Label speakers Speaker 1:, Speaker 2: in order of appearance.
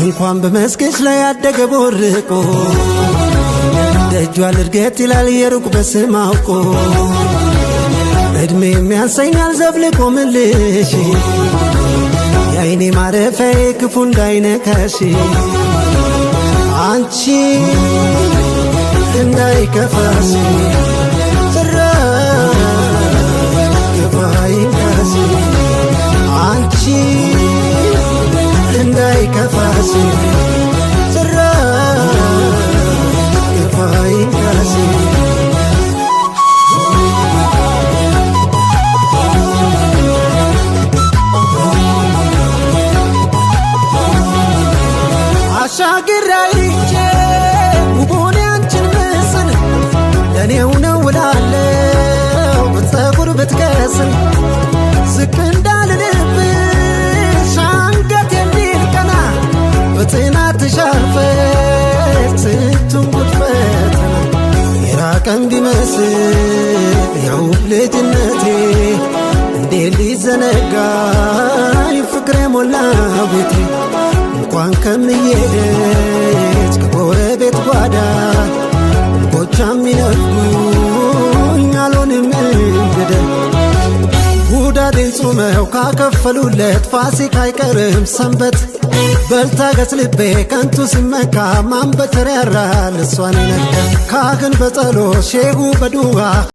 Speaker 1: እንኳን በመስገሽ ላይ ያደገ ቦርቆ ደጇ ልርገት ይላል የሩቅ በስም አውቆ እድሜ የሚያንሰኛል ዘብልቆ ምልሽ የአይኔ ማረፊያዬ ክፉ እንዳይነካሽ አንቺ እንዳይከፋሽ ክፋይንካሽ አንቺ እንዳይከፋሽ ክፋይንካሽ አሻግራይቼ ውቡን ያንቺን ምስል ለኔው ነው እላለሁ በፀጉር ብትከስል ዝቅ እንዳልልብሽ አንገት የሚል ቀና በጽናትሽ አልፈሽ ስንቱን ጉድ ፈተና የራቀን ቢመስል ያው ልጅነቴ እንዴት ሊዘነጋኝ ፍቅሬ ሞላ ቤቴ እንኳን ከምዬደች ከጎረቤት ጓዳ እንቦቻ የሚነፍጉኝ አልሆንም እንግደ ሁዳዴን ጾመው ካከፈሉለት ፋሲካ አይቀርም ሰንበት በልታገስ ልቤ ከንቱ ሲመካ ማን በተር ያራል እሷን ነካ ካህን በጸሎት ሼሁ በዱዓ